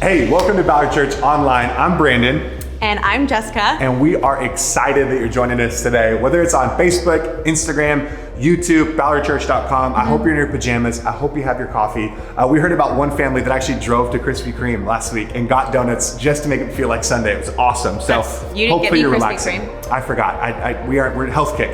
Hey, welcome to Ballard Church Online. I'm Brandon. And I'm Jessica. And we are excited that you're joining us today. Whether it's on Facebook, Instagram, YouTube, ballardchurch.com. I hope you're in your pajamas. I hope you have your coffee. We heard about one family that actually drove to Krispy Kreme last week and got donuts just to make it feel like Sunday. It was awesome. So you didn't hopefully get you're me Krispy relaxing. Kreme. I forgot. We're health kick.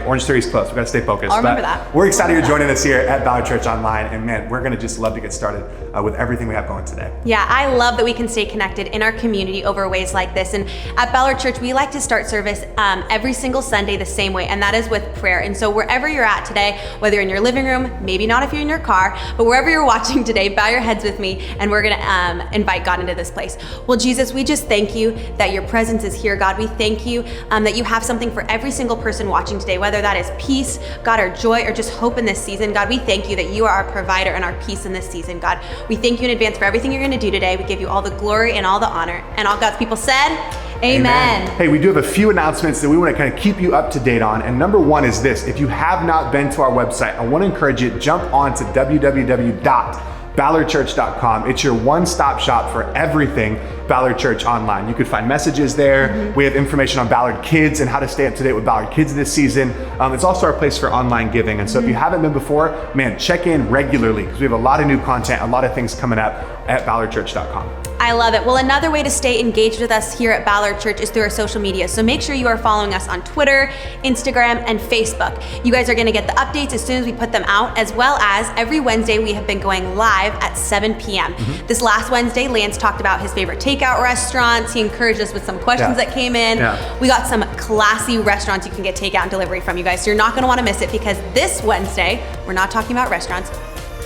Orange Theory's close. We got to stay focused. I'll remember that. We're excited you're joining us here at Ballard Church Online. And man, we're going to just love to get started with everything we have going today. Yeah, I love that we can stay connected in our community over ways like this. And at Ballard Church, we like to start service every single Sunday the same way, and that is with prayer. And so wherever you're at today, whether you're in your living room, maybe not if you're in your car, but wherever you're watching today, bow your heads with me, and we're gonna invite God into this place. Well, Jesus, we just thank you that your presence is here, God. We thank you that you have something for every single person watching today, whether that is peace, God, or joy, or just hope in this season. God, we thank you that you are our provider and our peace in this season, God. We thank you in advance for everything you're gonna do today. We give you all the glory and all the honor. And all God's people said, Amen. Hey, we do have a few announcements that we want to kind of keep you up to date on. And number one is this: if you have not been to our website, I want to encourage you to jump on to www.ballardchurch.com. It's your one-stop shop for everything Ballard Church Online. You could find messages there. We have information on Ballard Kids and how to stay up to date with Ballard Kids this season. It's also our place for online giving. And so if you haven't been before, man, check in regularly because we have a lot of new content, a lot of things coming up at ballardchurch.com. I love it. Well, another way to stay engaged with us here at Ballard Church is through our social media. So make sure you are following us on Twitter, Instagram, and Facebook. You guys are going to get the updates as soon as we put them out, as well as every Wednesday we have been going live at 7 p.m. This last Wednesday, Lance talked about his favorite takeout restaurants. He encouraged us with some questions that came in. We got some classy restaurants you can get takeout and delivery from, you guys. So you're not going to want to miss it, because this Wednesday, we're not talking about restaurants.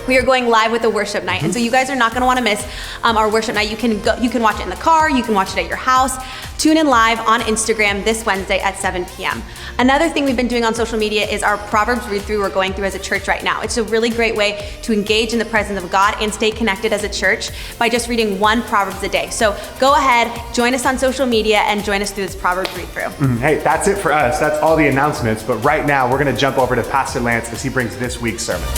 We are going live with a worship night, and so you guys are not going to want to miss our worship night. You can watch it in the car, you can watch it at your house. Tune in live on Instagram this Wednesday at 7 p.m. Another thing we've been doing on social media is our Proverbs read-through we're going through as a church right now. It's a really great way to engage in the presence of God and stay connected as a church by just reading one Proverbs a day. So go ahead, join us on social media, and join us through this Proverbs read-through. Hey, that's it for us. That's all the announcements. But right now, we're going to jump over to Pastor Lance as he brings this week's sermon.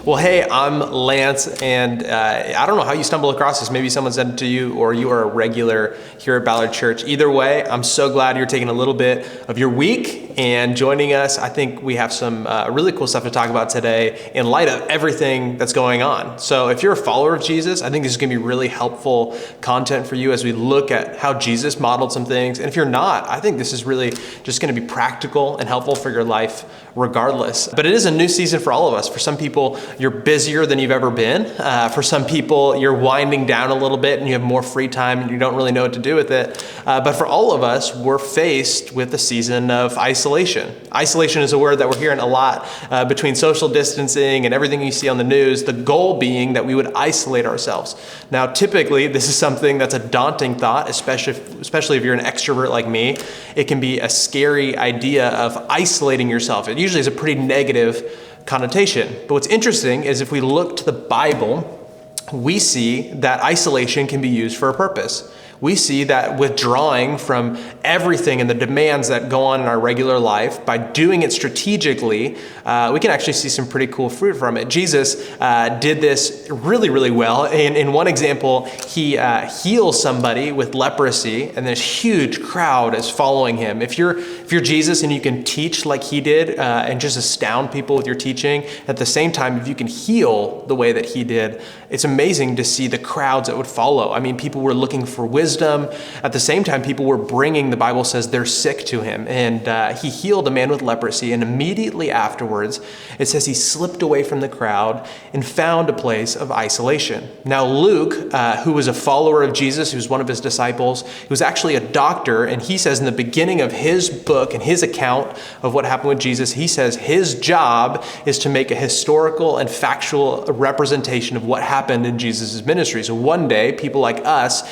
Well, hey, I'm Lance, and I don't know how you stumble across this. Maybe someone sent it to you, or you are a regular here at Ballard Church. Either way, I'm so glad you're taking a little bit of your week and joining us. I think we have some really cool stuff to talk about today in light of everything that's going on. So if you're a follower of Jesus, I think this is going to be really helpful content for you as we look at how Jesus modeled some things. And if you're not, I think this is really just going to be practical and helpful for your life regardless. But it is a new season for all of us. For some people, you're busier than you've ever been. For some people, you're winding down a little bit and you have more free time and you don't really know what to do with it. But for all of us, we're faced with a season of isolation. Isolation is a word that we're hearing a lot between social distancing and everything you see on the news, the goal being that we would isolate ourselves. Now, typically, this is something that's a daunting thought, especially if you're an extrovert like me. It can be a scary idea of isolating yourself. It usually is a pretty negative connotation. But what's interesting is if we look to the Bible, we see that isolation can be used for a purpose. We see that withdrawing from everything and the demands that go on in our regular life, by doing it strategically, we can actually see some pretty cool fruit from it. Jesus did this really, really well. In one example, he heals somebody with leprosy, and this huge crowd is following him. If you're Jesus and you can teach like he did and just astound people with your teaching, at the same time, if you can heal the way that he did, it's amazing to see the crowds that would follow. I mean, people were looking for wisdom. At the same time, people were bringing, the Bible says, they're sick to him. And he healed a man with leprosy. And immediately afterwards, it says he slipped away from the crowd and found a place of isolation. Now, Luke, who was a follower of Jesus, who was one of his disciples, he was actually a doctor. And he says in the beginning of his book and his account of what happened with Jesus, he says his job is to make a historical and factual representation of what happened in Jesus' ministry. So one day, people like us,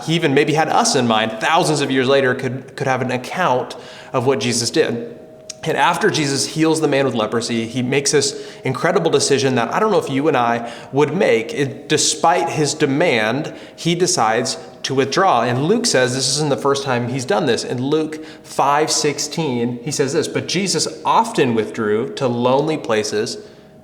he even maybe had us in mind, thousands of years later, could have an account of what Jesus did. And after Jesus heals the man with leprosy, he makes this incredible decision that I don't know if you and I would make. Despite his demand, he decides to withdraw. And Luke says this isn't the first time he's done this. In Luke 5:16, he says this, but Jesus often withdrew to lonely places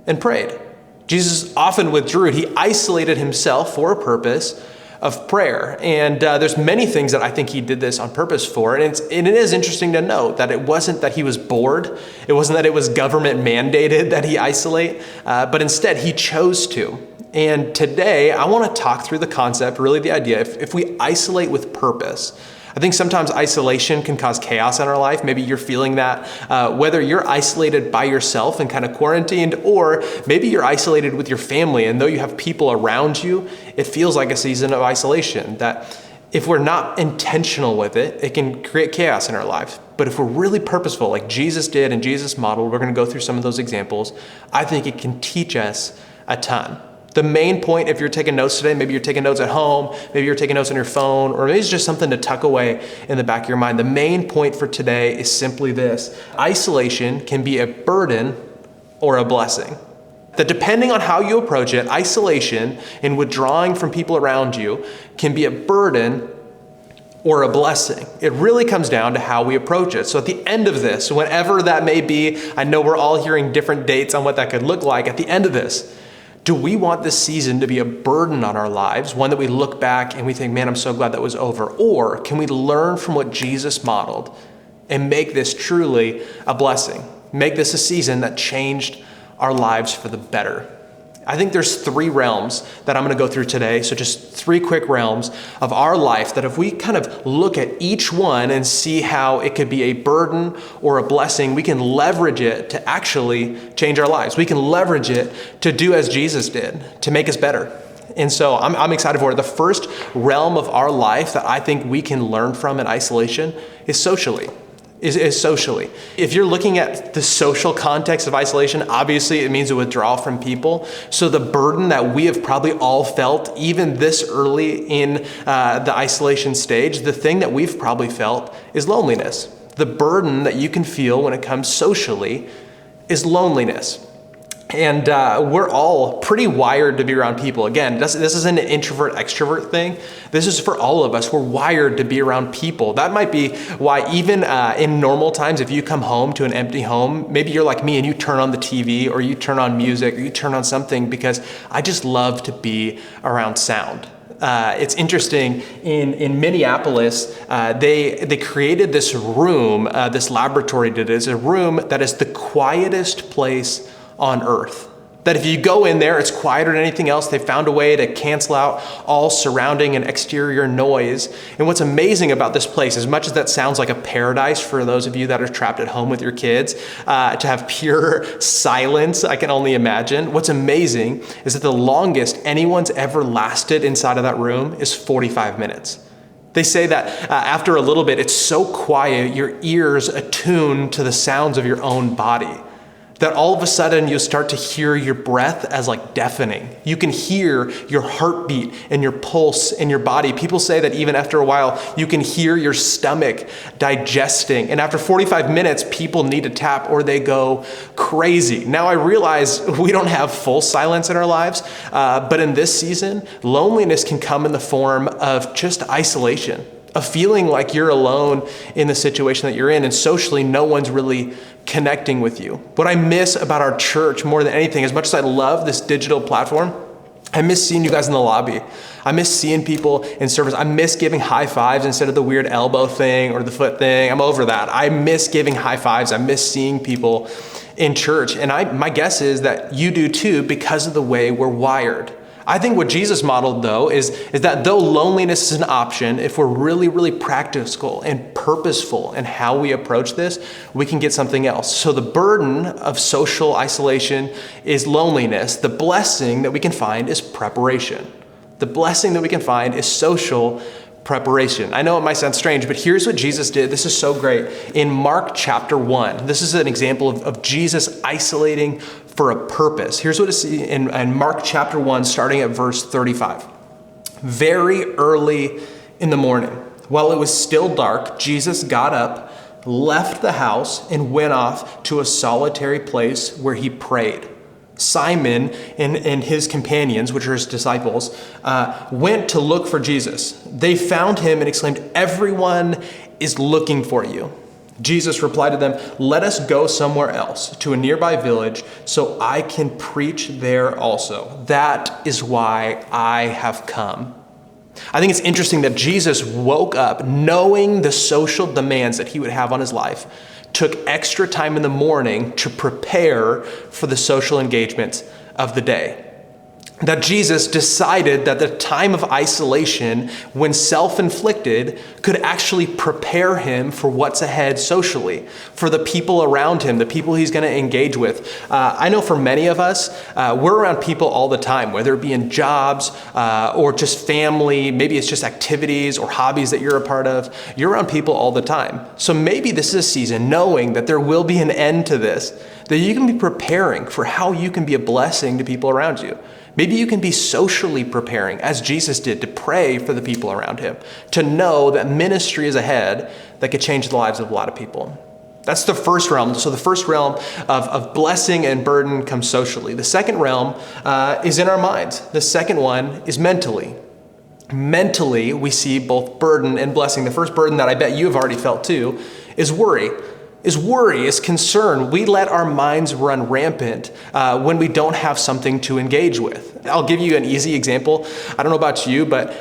and prayed. Jesus often withdrew. He isolated himself for a purpose of prayer. And there's many things that I think he did this on purpose for. And it is interesting to note that it wasn't that he was bored. It wasn't that it was government mandated that he isolate, but instead he chose to. And today I want to talk through the concept, really the idea, if we isolate with purpose. I think sometimes isolation can cause chaos in our life. Maybe you're feeling that, whether you're isolated by yourself and kind of quarantined, or maybe you're isolated with your family, and though you have people around you, it feels like a season of isolation, that if we're not intentional with it, it can create chaos in our lives. But if we're really purposeful, like Jesus did and Jesus modeled, we're going to go through some of those examples, I think it can teach us a ton. The main point, if you're taking notes today, maybe you're taking notes at home, maybe you're taking notes on your phone, or maybe it's just something to tuck away in the back of your mind. The main point for today is simply this: isolation can be a burden or a blessing. That depending on how you approach it, isolation and withdrawing from people around you can be a burden or a blessing. It really comes down to how we approach it. So at the end of this, whenever that may be, I know we're all hearing different dates on what that could look like. At the end of this, do we want this season to be a burden on our lives, one that we look back and we think, man, I'm so glad that was over? Or can we learn from what Jesus modeled and make this truly a blessing? Make this a season that changed our lives for the better. I think there's three realms that I'm going to go through today. So just three quick realms of our life that if we kind of look at each one and see how it could be a burden or a blessing, we can leverage it to actually change our lives. We can leverage it to do as Jesus did, to make us better. And so I'm excited for it. The first realm of our life that I think we can learn from in isolation is socially. Is socially. If you're looking at the social context of isolation, obviously it means a withdrawal from people. So the burden that we have probably all felt, even this early in the isolation stage, the thing that we've probably felt is loneliness. The burden that you can feel when it comes socially is loneliness. And we're all pretty wired to be around people. Again, this isn't an introvert-extrovert thing. This is for all of us. We're wired to be around people. That might be why even in normal times, if you come home to an empty home, maybe you're like me and you turn on the TV or you turn on music or you turn on something, because I just love to be around sound. It's interesting, in Minneapolis, they created this room, this laboratory did it. It's a room that is the quietest place on earth. That if you go in there, it's quieter than anything else. They found a way to cancel out all surrounding and exterior noise. And what's amazing about this place, as much as that sounds like a paradise for those of you that are trapped at home with your kids, to have pure silence, I can only imagine. What's amazing is that the longest anyone's ever lasted inside of that room is 45 minutes. They say that after a little bit, it's so quiet, your ears attune to the sounds of your own body, that all of a sudden you start to hear your breath as like deafening. You can hear your heartbeat and your pulse in your body. People say that even after a while, you can hear your stomach digesting. And after 45 minutes, people need to tap or they go crazy. Now I realize we don't have full silence in our lives, but in this season, loneliness can come in the form of just isolation, of feeling like you're alone in the situation that you're in, and socially no one's really connecting with you. What I miss about our church more than anything, as much as I love this digital platform, I miss seeing you guys in the lobby. I miss seeing people in service. I miss giving high fives instead of the weird elbow thing or the foot thing. I'm over that. I miss giving high fives. I miss seeing people in church. And my guess is that you do too, because of the way we're wired. I think what Jesus modeled, though, is that though loneliness is an option, if we're really, really practical and purposeful in how we approach this, we can get something else. So the burden of social isolation is loneliness. The blessing that we can find is preparation. The blessing that we can find is social preparation. I know it might sound strange, but here's what Jesus did. This is so great. In Mark chapter 1, this is an example of Jesus isolating for a purpose. Here's what it's in Mark chapter 1, starting at verse 35. Very early in the morning, while it was still dark, Jesus got up, left the house, and went off to a solitary place where he prayed. Simon and his companions, which are his disciples, went to look for Jesus. They found him and exclaimed, "Everyone is looking for you." Jesus replied to them, "Let us go somewhere else, to a nearby village, so I can preach there also. That is why I have come." I think it's interesting that Jesus woke up knowing the social demands that he would have on his life, took extra time in the morning to prepare for the social engagements of the day. That Jesus decided that the time of isolation, when self-inflicted, could actually prepare him for what's ahead socially, for the people around him, the people he's going to engage with. I know for many of us, we're around people all the time, whether it be in jobs or just family, maybe it's just activities or hobbies that you're a part of. You're around people all the time. So maybe this is a season, knowing that there will be an end to this, that you can be preparing for how you can be a blessing to people around you. Maybe you can be socially preparing, as Jesus did, to pray for the people around him, to know that ministry is ahead that could change the lives of a lot of people. That's the first realm. So the first realm of blessing and burden comes socially. The second realm is in our minds. The second one is mentally. Mentally, we see both burden and blessing. The first burden that I bet you have already felt too is worry. Is concern. We let our minds run rampant when we don't have something to engage with. I'll give you an easy example. I don't know about you, but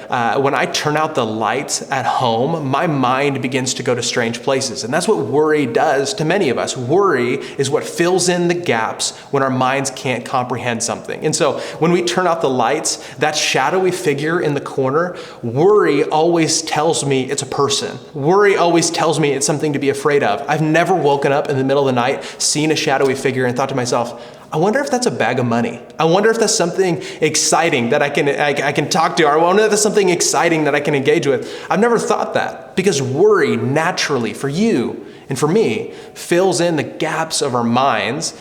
when I turn out the lights at home, my mind begins to go to strange places. And that's what worry does to many of us. Worry is what fills in the gaps when our minds can't comprehend something. And so when we turn out the lights, that shadowy figure in the corner, worry always tells me it's a person. Worry always tells me it's something to be afraid of. I've never woken up in the middle of the night, seen a shadowy figure, and thought to myself, I wonder if that's a bag of money. I wonder if that's something exciting that I can talk to. Or I wonder if that's something exciting that I can engage with. I've never thought that, because worry naturally, for you and for me, fills in the gaps of our minds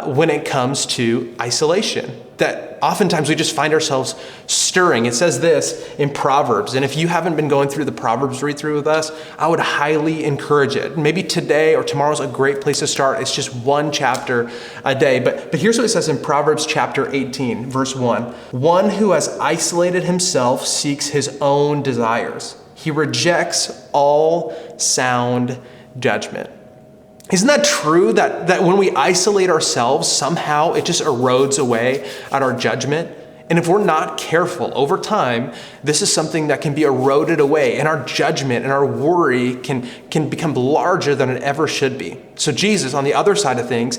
when it comes to isolation. That oftentimes we just find ourselves stirring. It says this in Proverbs, and if you haven't been going through the Proverbs read through with us, I would highly encourage it. Maybe today or tomorrow's a great place to start. It's just one chapter a day. But here's what it says in Proverbs chapter 18, verse 1. One who has isolated himself seeks his own desires. He rejects all sound judgment. Isn't that true that when we isolate ourselves, somehow it just erodes away at our judgment? And if we're not careful over time, this is something that can be eroded away, and our judgment and our worry can become larger than it ever should be. So Jesus, on the other side of things,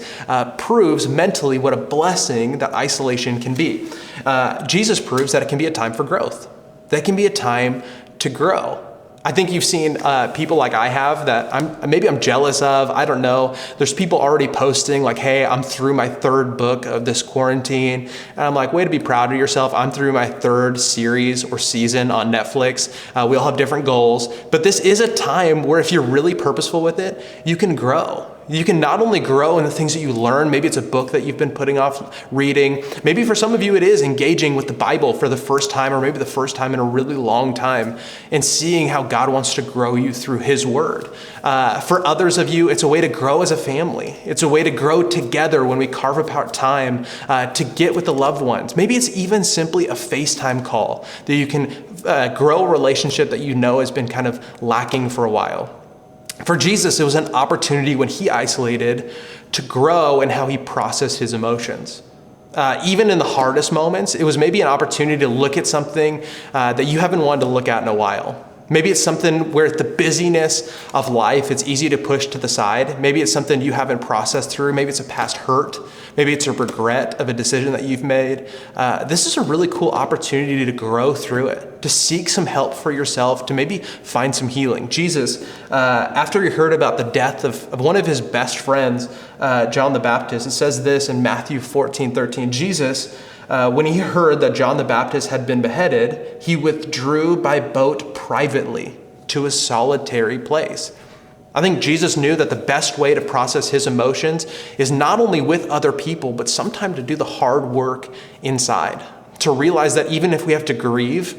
proves mentally what a blessing that isolation can be. Jesus proves that it can be a time for growth. That can be a time to grow. I think you've seen people like I have that I'm jealous of. I don't know. There's people already posting like, hey, I'm through my third book of this quarantine. And I'm like, way to be proud of yourself. I'm through my third series or season on Netflix. We all have different goals. But this is a time where if you're really purposeful with it, you can grow. You can not only grow in the things that you learn, maybe it's a book that you've been putting off reading. Maybe for some of you it is engaging with the Bible for the first time, or maybe the first time in a really long time, and seeing how God wants to grow you through his word. For others of you, it's a way to grow as a family. It's a way to grow together when we carve out time to get with the loved ones. Maybe it's even simply a FaceTime call that you can grow a relationship that you know has been kind of lacking for a while. For Jesus, it was an opportunity when he isolated to grow in how he processed his emotions. Even in the hardest moments, it was maybe an opportunity to look at something that you haven't wanted to look at in a while. Maybe it's something where the busyness of life, it's easy to push to the side. Maybe it's something you haven't processed through. Maybe it's a past hurt. Maybe it's a regret of a decision that you've made. This is a really cool opportunity to grow through it, to seek some help for yourself, to maybe find some healing. Jesus, after he heard about the death of one of his best friends, John the Baptist, it says this in Matthew 14:13. Jesus, when he heard that John the Baptist had been beheaded, he withdrew by boat privately to a solitary place. I think Jesus knew that the best way to process his emotions is not only with other people, but sometimes to do the hard work inside. To realize that even if we have to grieve,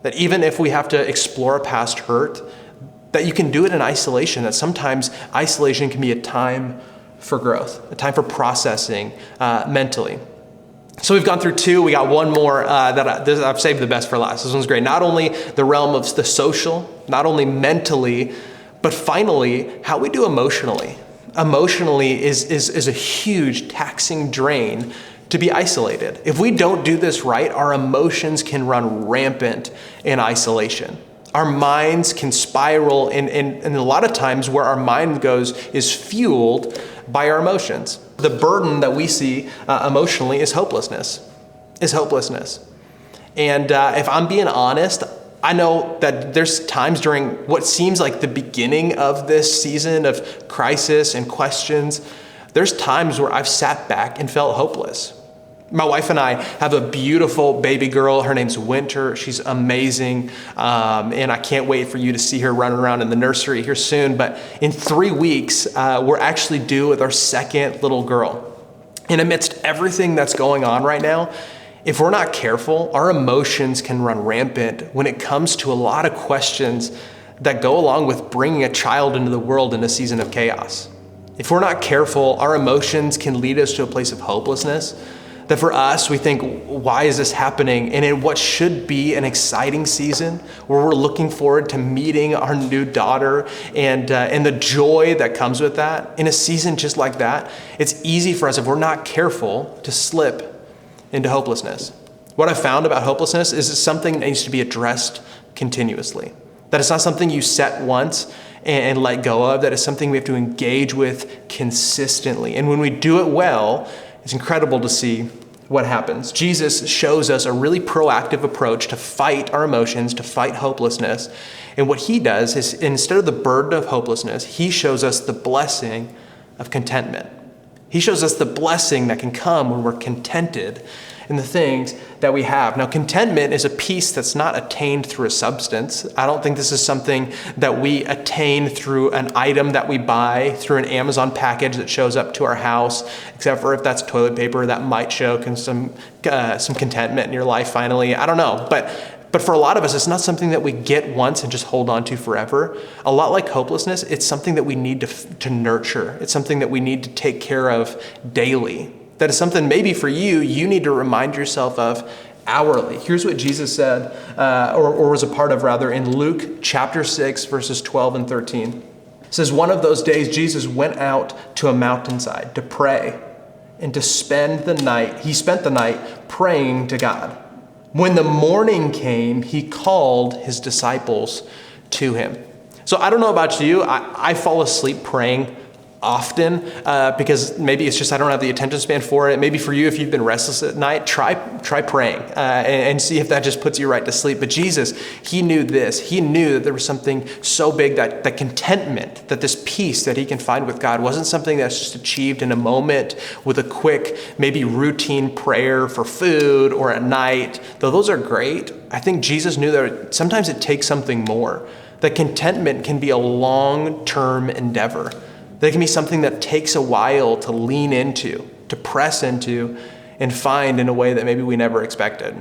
that even if we have to explore a past hurt, that you can do it in isolation, that sometimes isolation can be a time for growth, a time for processing mentally. So we've gone through two. We got one more I've saved the best for last. This one's great. Not only the realm of the social, not only mentally, but finally how we do emotionally. Emotionally is a huge taxing drain to be isolated. If we don't do this right, our emotions can run rampant in isolation. Our minds can spiral, and a lot of times where our mind goes is fueled by our emotions. The burden that we see emotionally is hopelessness. And if I'm being honest, I know that there's times during what seems like the beginning of this season of crisis and questions, there's times where I've sat back and felt hopeless. My wife and I have a beautiful baby girl. Her name's Winter. She's amazing. And I can't wait for you to see her running around in the nursery here soon. But in 3 weeks, we're actually due with our second little girl. And amidst everything that's going on right now, if we're not careful, our emotions can run rampant when it comes to a lot of questions that go along with bringing a child into the world in a season of chaos. If we're not careful, our emotions can lead us to a place of hopelessness. That for us, we think, why is this happening? And in what should be an exciting season where we're looking forward to meeting our new daughter and the joy that comes with that, in a season just like that, it's easy for us, if we're not careful, to slip into hopelessness. What I've found about hopelessness is it's something that needs to be addressed continuously. That it's not something you set once and let go of, that it's something we have to engage with consistently. And when we do it well, it's incredible to see what happens. Jesus shows us a really proactive approach to fight our emotions, to fight hopelessness. And what he does is, instead of the burden of hopelessness, he shows us the blessing of contentment. He shows us the blessing that can come when we're contented in the things that we have. Now, contentment is a peace that's not attained through a substance. I don't think this is something that we attain through an item that we buy, through an Amazon package that shows up to our house, except for if that's toilet paper, that might show some contentment in your life finally. I don't know. But for a lot of us, it's not something that we get once and just hold on to forever. A lot like hopelessness, it's something that we need to nurture. It's something that we need to take care of daily. That is something maybe for you need to remind yourself of hourly. Here's what Jesus said, or was a part of rather, in Luke chapter 6, verses 12 and 13. It says, one of those days, Jesus went out to a mountainside to pray and to spend the night. He spent the night praying to God. When the morning came, he called his disciples to him. So I don't know about you. I fall asleep praying often because maybe it's just I don't have the attention span for it. Maybe for you, if you've been restless at night, try praying and see if that just puts you right to sleep. But Jesus, he knew this. He knew that there was something so big, that contentment, that this peace that he can find with God wasn't something that's just achieved in a moment with a quick, maybe routine prayer for food or at night. Though those are great, I think Jesus knew that sometimes it takes something more. That contentment can be a long-term endeavor. That can be something that takes a while to lean into, to press into, and find in a way that maybe we never expected.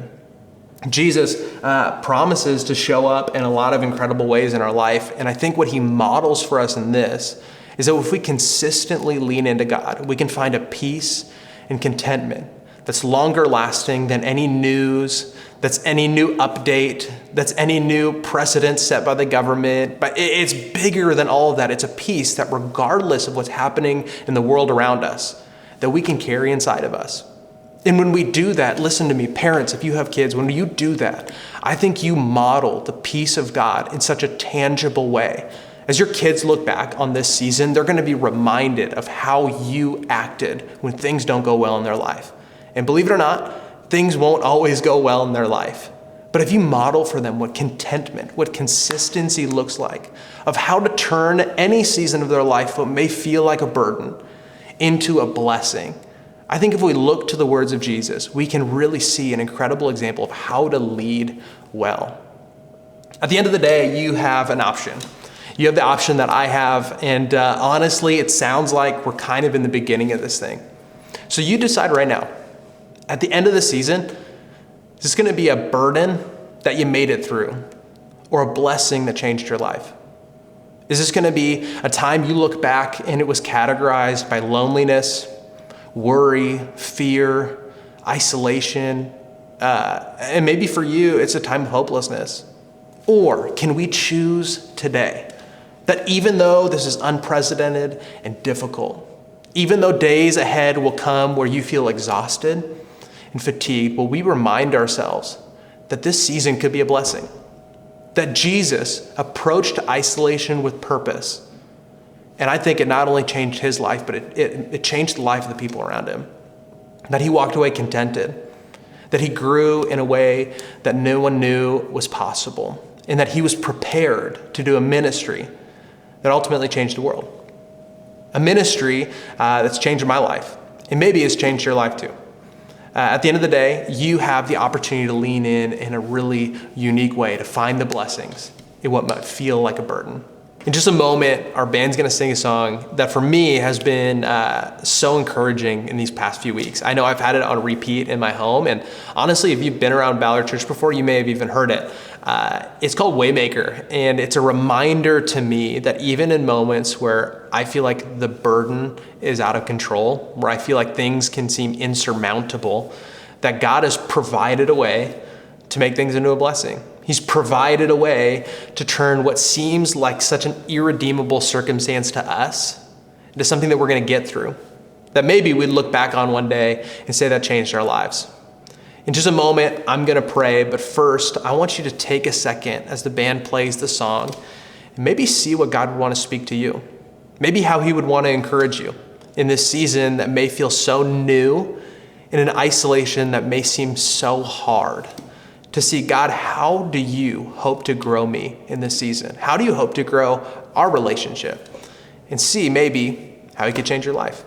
Jesus promises to show up in a lot of incredible ways in our life. And I think what he models for us in this is that if we consistently lean into God, we can find a peace and contentment that's longer lasting than any news, that's any new update, that's any new precedent set by the government. But it's bigger than all of that. It's a peace that regardless of what's happening in the world around us, that we can carry inside of us. And when we do that, listen to me, parents, if you have kids, when you do that, I think you model the peace of God in such a tangible way. As your kids look back on this season, they're going to be reminded of how you acted when things don't go well in their life. And believe it or not, things won't always go well in their life. But if you model for them what contentment, what consistency looks like, of how to turn any season of their life, what may feel like a burden, into a blessing, I think if we look to the words of Jesus, we can really see an incredible example of how to lead well. At the end of the day, you have an option. You have the option that I have, and honestly, it sounds like we're kind of in the beginning of this thing. So you decide right now, at the end of the season, is this going to be a burden that you made it through, or a blessing that changed your life? Is this going to be a time you look back and it was categorized by loneliness, worry, fear, isolation, and maybe for you, it's a time of hopelessness. Or can we choose today that even though this is unprecedented and difficult, even though days ahead will come where you feel exhausted and fatigued, will we remind ourselves that this season could be a blessing? That Jesus approached isolation with purpose. And I think it not only changed his life, but it changed the life of the people around him. That he walked away contented. That he grew in a way that no one knew was possible. And that he was prepared to do a ministry that ultimately changed the world. A ministry that's changed my life. And maybe it's changed your life too. At the end of the day, you have the opportunity to lean in a really unique way to find the blessings in what might feel like a burden. In just a moment, our band's gonna sing a song that for me has been so encouraging in these past few weeks. I know I've had it on repeat in my home, and honestly, if you've been around Ballard Church before, you may have even heard it. It's called Waymaker, and it's a reminder to me that even in moments where I feel like the burden is out of control, where I feel like things can seem insurmountable, that God has provided a way to make things into a blessing. He's provided a way to turn what seems like such an irredeemable circumstance to us into something that we're going to get through, that maybe we'd look back on one day and say that changed our lives. In just a moment, I'm going to pray, but first, I want you to take a second as the band plays the song and maybe see what God would want to speak to you. Maybe how he would want to encourage you in this season that may feel so new, in an isolation that may seem so hard. To see, God, how do you hope to grow me in this season? How do you hope to grow our relationship? And see maybe how he could change your life.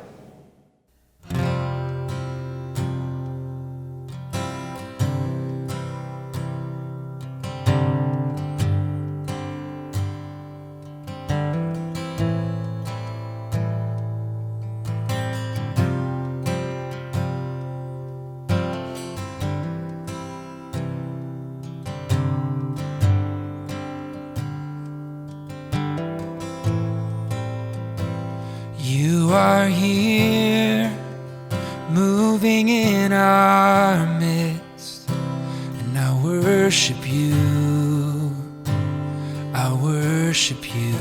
You are here, moving in our midst, and I worship you, I worship you.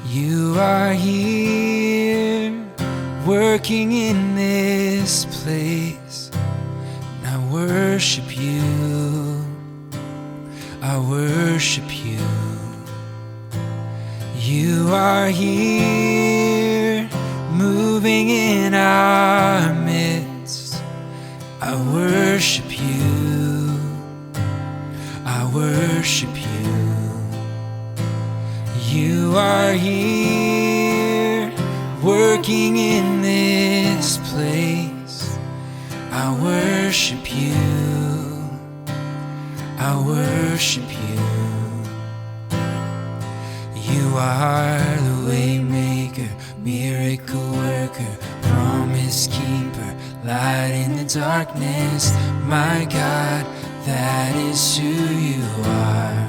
You are here, working in this place, and I worship you, I worship you. You are here, moving in our midst. I worship you, I worship you. You are here, working in this place. I worship you, I worship you. You are the way maker, miracle worker, promise keeper, light in the darkness. My God, that is who you are.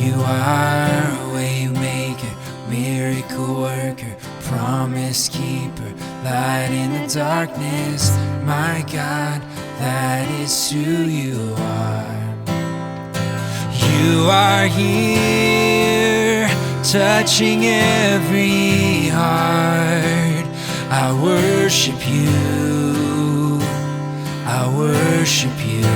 You are a way maker, miracle worker, promise keeper, light in the darkness. My God, that is who you are. You are here, touching every heart. I worship you, I worship you.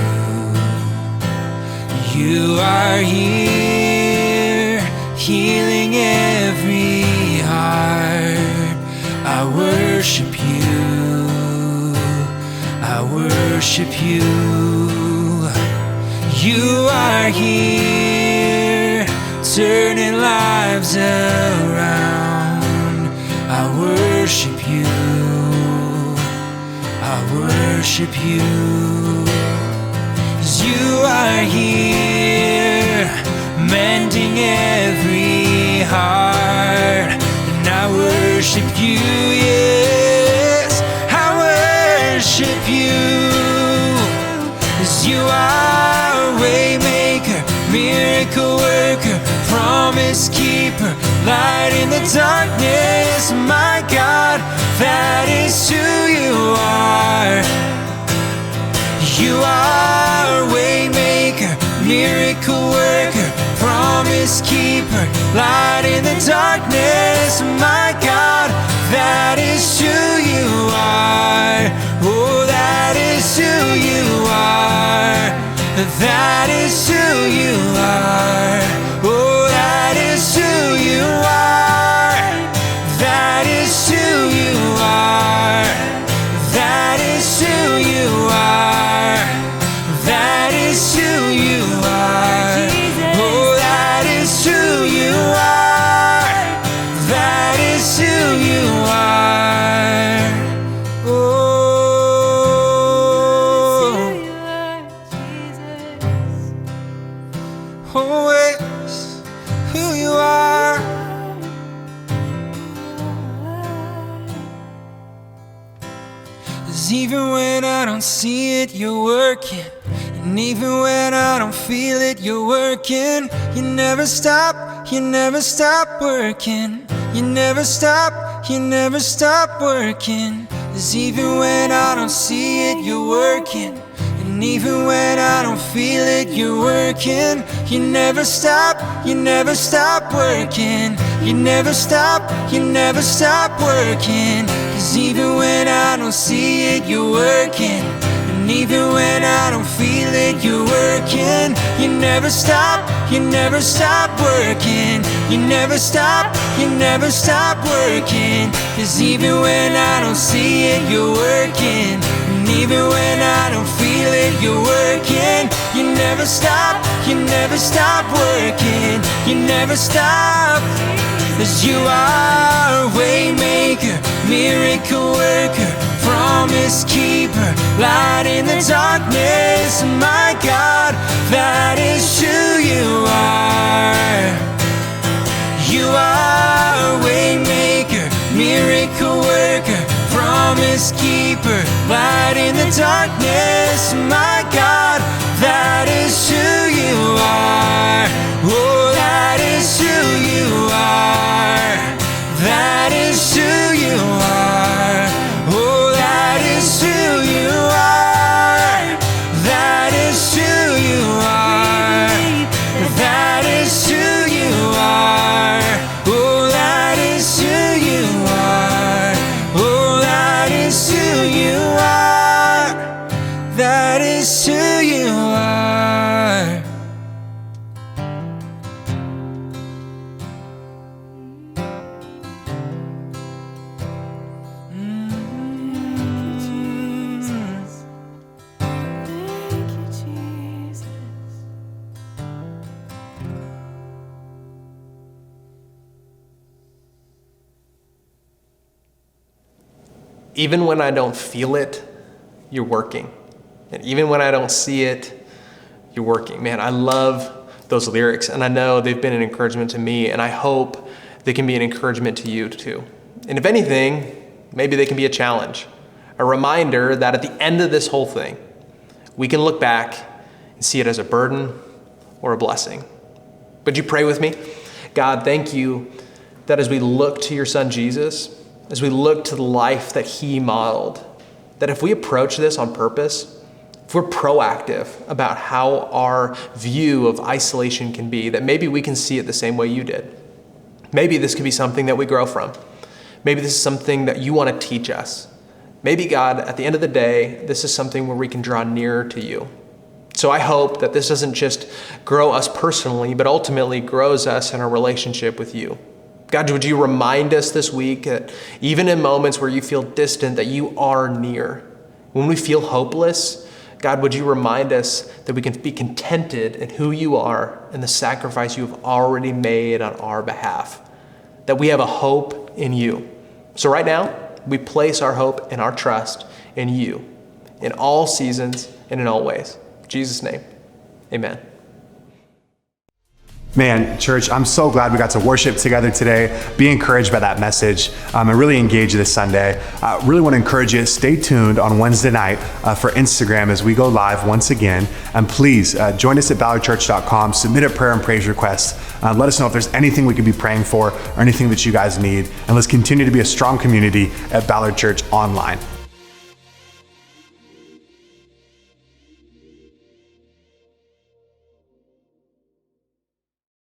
You are here, healing every heart. I worship you, I worship you. You are here, turning lives around. I worship you, I worship you. 'Cause you are here, mending every heart. And I worship you, yes, I worship you. 'Cause you are waymaker, miracle worker, promise keeper, light in the darkness. My God, that is who you You are a way maker, miracle worker, promise keeper, light in the darkness. My God, that is who you are. Oh, that is who you are. That is who you are. Oh, that is who you are. That is who you are. That is who you are. That is who you are. Oh, that is who you are. That is who you are. Oh, always who you are. 'Cause even when I don't see it, you're working. And even when I don't feel it, you're working. You never stop working. You never stop working. 'Cause even when I don't see it, you're working. And even when I don't feel it, you're working. You never stop working. You never stop working. 'Cause even when I don't see it, you're working. And even when I don't feel it, you're working. You never stop working. You never stop working. 'Cause even when I don't see it, you're working. And even when I don't feel it, you're working. You never stop working. You never stop. 'Cause you are a way maker, miracle worker, promise keeper, light in the darkness. My God, that is who you are. You are a way maker, miracle worker, promise keeper, light in the darkness. My God, that is who you are. Oh, that is who you are. That is who you are. Oh, that is who you are. That is who you are. That is who you are. Oh, that is who you are. Oh, that is who you are. That is who you are. Even when I don't feel it, you're working. And even when I don't see it, you're working. Man, I love those lyrics, and I know they've been an encouragement to me, and I hope they can be an encouragement to you too. And if anything, maybe they can be a challenge, a reminder that at the end of this whole thing, we can look back and see it as a burden or a blessing. Would you pray with me? God, thank you that as we look to your son Jesus, as we look to the life that he modeled, that if we approach this on purpose, if we're proactive about how our view of isolation can be, that maybe we can see it the same way you did. Maybe this could be something that we grow from. Maybe this is something that you want to teach us. Maybe, God, at the end of the day, this is something where we can draw nearer to you. So I hope that this doesn't just grow us personally, but ultimately grows us in our relationship with you. God, would you remind us this week that even in moments where you feel distant, that you are near? When we feel hopeless, God, would you remind us that we can be contented in who you are and the sacrifice you have already made on our behalf, that we have a hope in you. So right now, we place our hope and our trust in you in all seasons and in all ways. In Jesus' name, amen. Man, church, I'm so glad we got to worship together today, be encouraged by that message, and really engage this Sunday. I really want to encourage you, stay tuned on Wednesday night for Instagram as we go live once again. And please join us at ballardchurch.com, submit a prayer and praise request. Let us know if there's anything we could be praying for or anything that you guys need. And let's continue to be a strong community at Ballard Church Online.